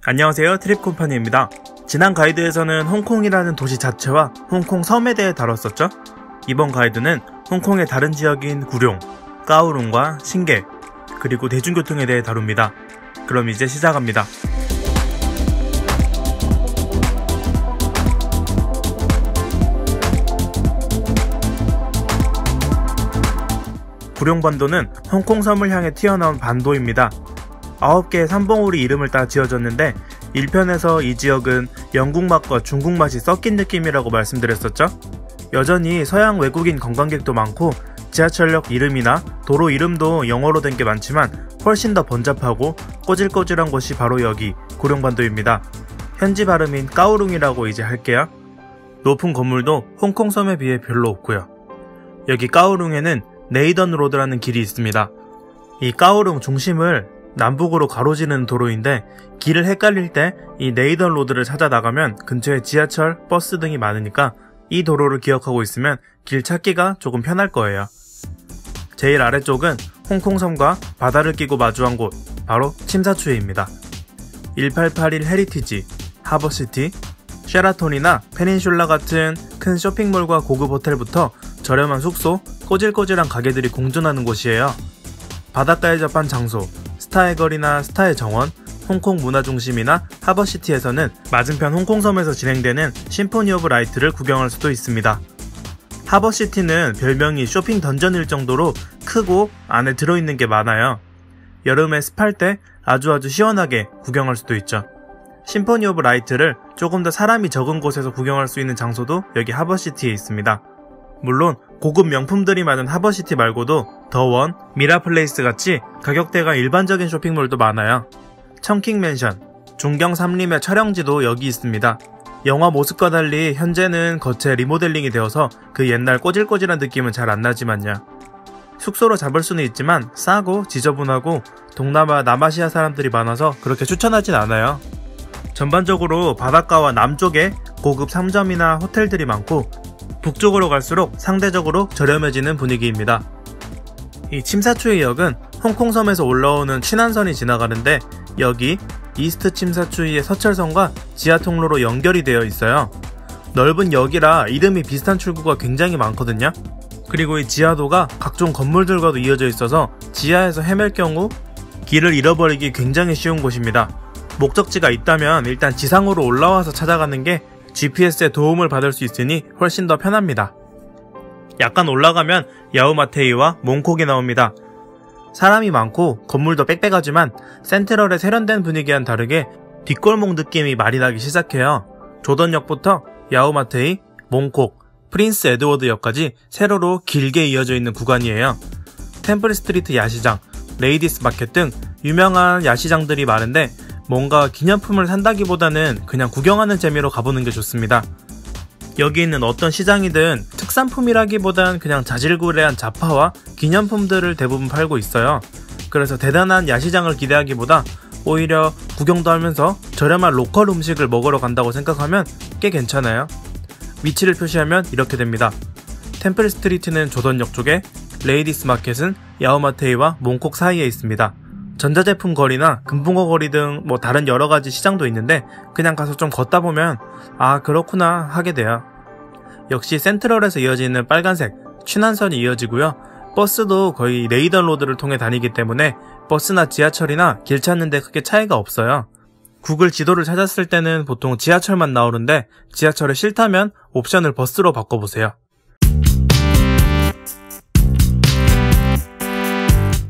안녕하세요, 트립콤퍼니입니다. 지난 가이드에서는 홍콩이라는 도시 자체와 홍콩 섬에 대해 다뤘었죠. 이번 가이드는 홍콩의 다른 지역인 구룡, 까오룽과 신게, 그리고 대중교통에 대해 다룹니다. 그럼 이제 시작합니다. 구룡반도는 홍콩섬을 향해 튀어나온 반도입니다. 9개의 삼봉우리 이름을 따 지어졌는데 1편에서 이 지역은 영국 맛과 중국 맛이 섞인 느낌이라고 말씀드렸었죠. 여전히 서양 외국인 관광객도 많고 지하철역 이름이나 도로 이름도 영어로 된 게 많지만 훨씬 더 번잡하고 꼬질꼬질한 곳이 바로 여기 구룡반도입니다. 현지 발음인 까오룽이라고 이제 할게요. 높은 건물도 홍콩섬에 비해 별로 없고요. 여기 까오룽에는 네이던 로드라는 길이 있습니다. 이 까오룽 중심을 남북으로 가로지르는 도로인데 길을 헷갈릴 때 이 네이던 로드를 찾아 나가면 근처에 지하철, 버스 등이 많으니까 이 도로를 기억하고 있으면 길 찾기가 조금 편할 거예요. 제일 아래쪽은 홍콩섬과 바다를 끼고 마주한 곳, 바로 침사추이입니다. 1881 헤리티지, 하버시티, 쉐라톤이나 페닌슐라 같은 큰 쇼핑몰과 고급 호텔부터 저렴한 숙소, 꼬질꼬질한 가게들이 공존하는 곳이에요. 바닷가에 접한 장소, 스타의 거리나 스타의 정원, 홍콩 문화중심이나 하버시티에서는 맞은편 홍콩섬에서 진행되는 심포니 오브 라이트를 구경할 수도 있습니다. 하버시티는 별명이 쇼핑 던전일 정도로 크고 안에 들어있는 게 많아요. 여름에 습할 때 아주 시원하게 구경할 수도 있죠. 심포니 오브 라이트를 조금 더 사람이 적은 곳에서 구경할 수 있는 장소도 여기 하버시티에 있습니다. 물론 고급 명품들이 많은 하버시티 말고도 더원, 미라플레이스 같이 가격대가 일반적인 쇼핑몰도 많아요. 청킹맨션, 중경 삼림의 촬영지도 여기 있습니다. 영화 모습과 달리 현재는 거체 리모델링이 되어서 그 옛날 꼬질꼬질한 느낌은 잘 안 나지만요. 숙소로 잡을 수는 있지만 싸고 지저분하고 동남아, 남아시아 사람들이 많아서 그렇게 추천하진 않아요. 전반적으로 바닷가와 남쪽에 고급 상점이나 호텔들이 많고 북쪽으로 갈수록 상대적으로 저렴해지는 분위기입니다. 이 침사추이역은 홍콩섬에서 올라오는 친안선이 지나가는데 여기 이스트 침사추이의 서철선과 지하통로로 연결이 되어 있어요. 넓은 역이라 이름이 비슷한 출구가 굉장히 많거든요. 그리고 이 지하도가 각종 건물들과도 이어져 있어서 지하에서 헤맬 경우 길을 잃어버리기 굉장히 쉬운 곳입니다. 목적지가 있다면 일단 지상으로 올라와서 찾아가는 게 GPS의 도움을 받을 수 있으니 훨씬 더 편합니다. 약간 올라가면 야오마테이와 몽콕이 나옵니다. 사람이 많고 건물도 빽빽하지만 센트럴의 세련된 분위기와는 다르게 뒷골목 느낌이 많이 나기 시작해요. 조던역부터 야오마테이, 몽콕, 프린스 에드워드역까지 세로로 길게 이어져 있는 구간이에요. 템플 스트리트 야시장, 레이디스 마켓 등 유명한 야시장들이 많은데 뭔가 기념품을 산다기보다는 그냥 구경하는 재미로 가보는 게 좋습니다. 여기 있는 어떤 시장이든 특산품이라기보단 그냥 자질구레한 잡화와 기념품들을 대부분 팔고 있어요. 그래서 대단한 야시장을 기대하기보다 오히려 구경도 하면서 저렴한 로컬 음식을 먹으러 간다고 생각하면 꽤 괜찮아요. 위치를 표시하면 이렇게 됩니다. 템플 스트리트는 조던역 쪽에, 레이디스 마켓은 야오마테이와 몽콕 사이에 있습니다. 전자제품 거리나 금붕어 거리 등 다른 여러가지 시장도 있는데 그냥 가서 좀 걷다 보면 아 그렇구나 하게 돼요. 역시 센트럴에서 이어지는 빨간색 친안선이 이어지고요. 버스도 거의 네이던 로드를 통해 다니기 때문에 버스나 지하철이나 길 찾는데 크게 차이가 없어요. 구글 지도를 찾았을 때는 보통 지하철만 나오는데 지하철이 싫다면 옵션을 버스로 바꿔보세요.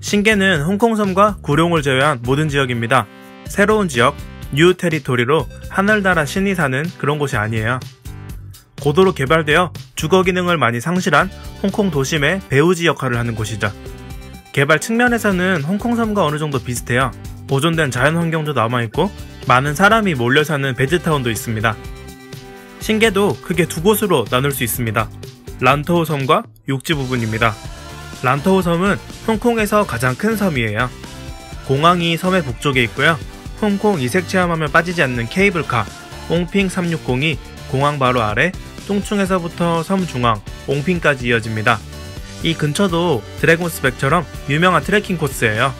신게는 홍콩섬과 구룡을 제외한 모든 지역입니다. 새로운 지역, 뉴 테리토리로 하늘나라 신이 사는 그런 곳이 아니에요. 고도로 개발되어 주거 기능을 많이 상실한 홍콩 도심의 배후지 역할을 하는 곳이죠. 개발 측면에서는 홍콩섬과 어느 정도 비슷해요. 보존된 자연환경도 남아있고 많은 사람이 몰려 사는 베드타운도 있습니다. 신게도 크게 두 곳으로 나눌 수 있습니다. 란토우 섬과 육지 부분입니다. 란토우 섬은 홍콩에서 가장 큰 섬이에요. 공항이 섬의 북쪽에 있고요. 홍콩 이색 체험하면 빠지지 않는 케이블카 옹핑 360이 공항 바로 아래 뚱충에서부터 섬 중앙 옹핑까지 이어집니다. 이 근처도 드래곤스백처럼 유명한 트레킹 코스예요.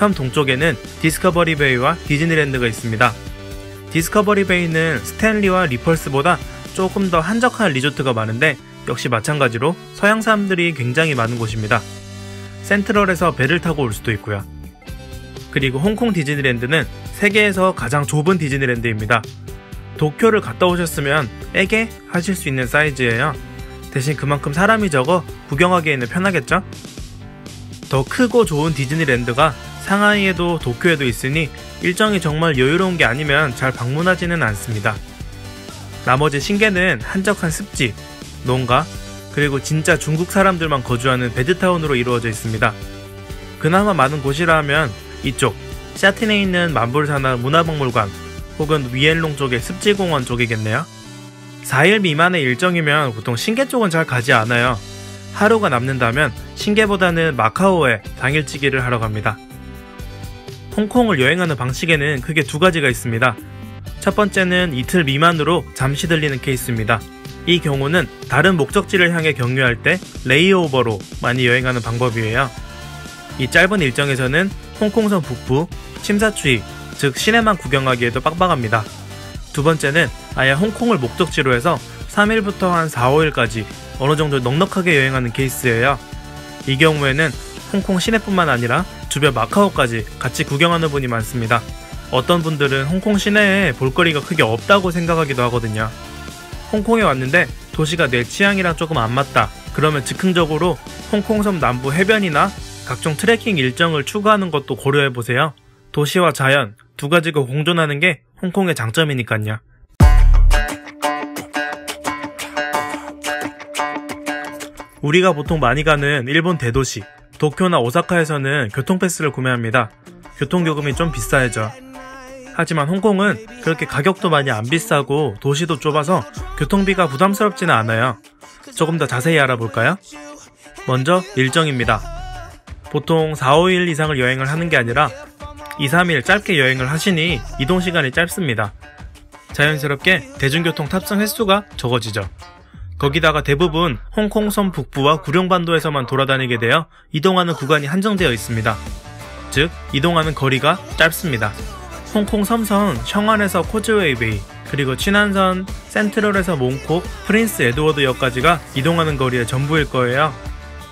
섬 동쪽에는 디스커버리 베이와 디즈니랜드가 있습니다. 디스커버리 베이는 스탠리와 리펄스보다 조금 더 한적한 리조트가 많은데 역시 마찬가지로 서양 사람들이 굉장히 많은 곳입니다. 센트럴에서 배를 타고 올 수도 있고요. 그리고 홍콩 디즈니랜드는 세계에서 가장 좁은 디즈니랜드입니다. 도쿄를 갔다 오셨으면 에게 하실 수 있는 사이즈예요. 대신 그만큼 사람이 적어 구경하기에는 편하겠죠? 더 크고 좋은 디즈니랜드가 상하이에도 도쿄에도 있으니 일정이 정말 여유로운 게 아니면 잘 방문하지는 않습니다. 나머지 신계는 한적한 습지, 농가, 그리고 진짜 중국 사람들만 거주하는 베드타운으로 이루어져 있습니다. 그나마 많은 곳이라 하면 이쪽 샤틴에 있는 만불사나 문화박물관 혹은 위엔롱 쪽의 습지공원 쪽이겠네요. 4일 미만의 일정이면 보통 신계 쪽은 잘 가지 않아요. 하루가 남는다면 신계보다는 마카오에 당일치기를 하러 갑니다. 홍콩을 여행하는 방식에는 크게 두 가지가 있습니다. 첫 번째는 이틀 미만으로 잠시 들리는 케이스입니다. 이 경우는 다른 목적지를 향해 경유할 때 레이오버로 많이 여행하는 방법이에요. 이 짧은 일정에서는 홍콩섬 북부, 침사추이, 즉 시내만 구경하기에도 빡빡합니다. 두 번째는 아예 홍콩을 목적지로 해서 3일부터 한 4, 5일까지 어느 정도 넉넉하게 여행하는 케이스예요. 이 경우에는 홍콩 시내뿐만 아니라 주변 마카오까지 같이 구경하는 분이 많습니다. 어떤 분들은 홍콩 시내에 볼거리가 크게 없다고 생각하기도 하거든요. 홍콩에 왔는데 도시가 내 취향이랑 조금 안 맞다. 그러면 즉흥적으로 홍콩섬 남부 해변이나 각종 트레킹 일정을 추구하는 것도 고려해보세요. 도시와 자연 두 가지가 공존하는 게 홍콩의 장점이니까요. 우리가 보통 많이 가는 일본 대도시 도쿄나 오사카에서는 교통패스를 구매합니다. 교통요금이 좀 비싸야죠. 하지만 홍콩은 그렇게 가격도 많이 안 비싸고 도시도 좁아서 교통비가 부담스럽지는 않아요. 조금 더 자세히 알아볼까요? 먼저 일정입니다. 보통 4, 5일 이상을 여행을 하는 게 아니라 2, 3일 짧게 여행을 하시니 이동시간이 짧습니다. 자연스럽게 대중교통 탑승 횟수가 적어지죠. 거기다가 대부분 홍콩섬 북부와 구룡반도에서만 돌아다니게 되어 이동하는 구간이 한정되어 있습니다. 즉 이동하는 거리가 짧습니다. 홍콩 섬선 셩안에서 코즈웨이 베이, 그리고 친안선 센트럴에서 몽콕, 프린스 에드워드역까지가 이동하는 거리의 전부일 거예요.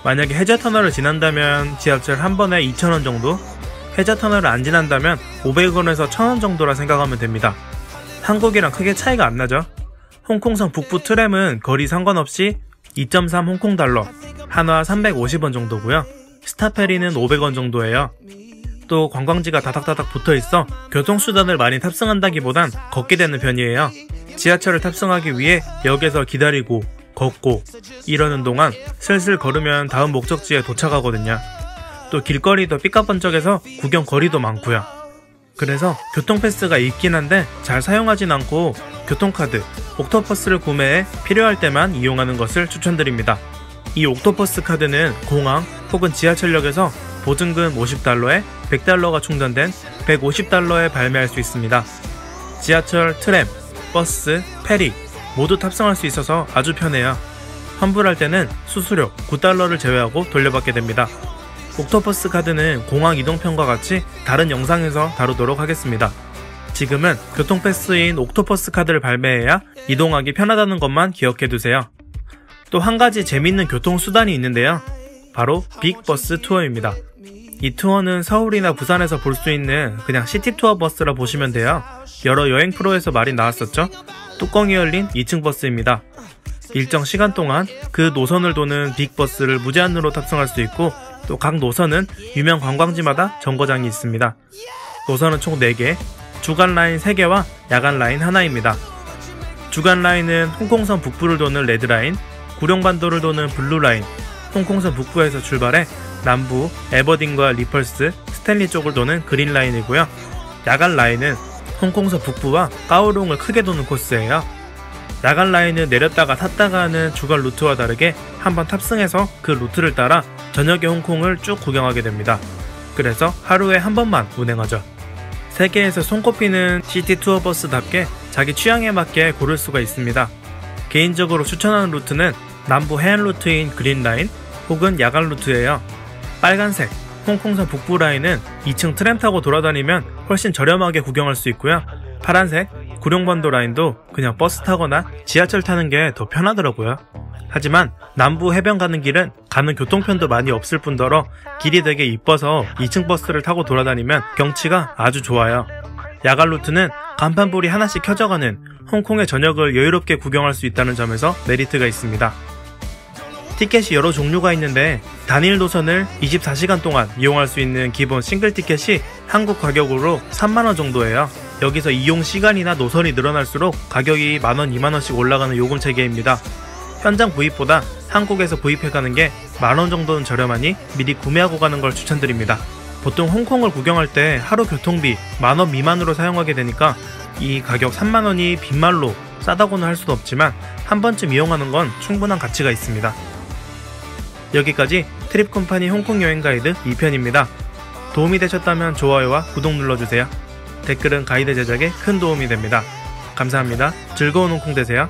만약에 해저터널을 지난다면 지하철 한 번에 2,000원 정도, 해저터널을 안 지난다면 500원에서 1,000원 정도라 생각하면 됩니다. 한국이랑 크게 차이가 안 나죠? 홍콩섬 북부 트램은 거리 상관없이 2.3 홍콩 달러, 한화 350원 정도고요. 스타페리는 500원 정도예요. 또 관광지가 다닥다닥 붙어있어 교통수단을 많이 탑승한다기보단 걷게 되는 편이에요. 지하철을 탑승하기 위해 역에서 기다리고 걷고 이러는 동안 슬슬 걸으면 다음 목적지에 도착하거든요. 또 길거리도 삐까번쩍해서 구경거리도 많고요. 그래서 교통패스가 있긴 한데 잘 사용하진 않고 교통카드, 옥토퍼스를 구매해 필요할 때만 이용하는 것을 추천드립니다. 이 옥토퍼스 카드는 공항 혹은 지하철역에서 보증금 50달러에 100달러가 충전된 150달러에 발매할 수 있습니다. 지하철, 트램, 버스, 페리 모두 탑승할 수 있어서 아주 편해요. 환불할 때는 수수료 9달러를 제외하고 돌려받게 됩니다. 옥토퍼스 카드는 공항 이동편과 같이 다른 영상에서 다루도록 하겠습니다. 지금은 교통패스인 옥토퍼스 카드를 발매해야 이동하기 편하다는 것만 기억해두세요. 또 한 가지 재밌는 교통수단이 있는데요. 바로 빅버스 투어입니다. 이 투어는 서울이나 부산에서 볼 수 있는 그냥 시티투어 버스라 보시면 돼요. 여러 여행 프로에서 말이 나왔었죠? 뚜껑이 열린 2층 버스입니다. 일정 시간 동안 그 노선을 도는 빅버스를 무제한으로 탑승할 수 있고 또 각 노선은 유명 관광지마다 정거장이 있습니다. 노선은 총 4개, 주간 라인 3개와 야간 라인 하나입니다. 주간 라인은 홍콩섬 북부를 도는 레드라인, 구룡반도를 도는 블루라인, 홍콩섬 북부에서 출발해 남부 에버딘과 리펄스, 스탠리 쪽을 도는 그린라인이고요. 야간 라인은 홍콩섬 북부와 까오롱을 크게 도는 코스예요. 야간 라인은 내렸다가 탔다가 하는 주간 루트와 다르게 한번 탑승해서 그 루트를 따라 저녁에 홍콩을 쭉 구경하게 됩니다. 그래서 하루에 한 번만 운행하죠. 세계에서 손꼽히는 시티 투어 버스답게 자기 취향에 맞게 고를 수가 있습니다. 개인적으로 추천하는 루트는 남부 해안 루트인 그린라인 혹은 야간 루트예요. 빨간색, 홍콩선 북부 라인은 2층 트램 타고 돌아다니면 훨씬 저렴하게 구경할 수 있고요. 파란색 구룡반도 라인도 그냥 버스 타거나 지하철 타는 게 더 편하더라고요. 하지만 남부 해변 가는 길은 가는 교통편도 많이 없을 뿐더러 길이 되게 이뻐서 2층 버스를 타고 돌아다니면 경치가 아주 좋아요. 야간 루트는 간판불이 하나씩 켜져가는 홍콩의 저녁을 여유롭게 구경할 수 있다는 점에서 메리트가 있습니다. 티켓이 여러 종류가 있는데 단일 노선을 24시간 동안 이용할 수 있는 기본 싱글 티켓이 한국 가격으로 3만원 정도예요. 여기서 이용 시간이나 노선이 늘어날수록 가격이 만원, 2만원씩 올라가는 요금 체계입니다. 현장 구입보다 한국에서 구입해가는 게 만원 정도는 저렴하니 미리 구매하고 가는 걸 추천드립니다. 보통 홍콩을 구경할 때 하루 교통비 만원 미만으로 사용하게 되니까 이 가격 3만원이 빈말로 싸다고는 할 수도 없지만 한 번쯤 이용하는 건 충분한 가치가 있습니다. 여기까지 트립컴퍼니 홍콩 여행 가이드 2편입니다. 도움이 되셨다면 좋아요와 구독 눌러주세요. 댓글은 가이드 제작에 큰 도움이 됩니다. 감사합니다. 즐거운 홍콩 되세요.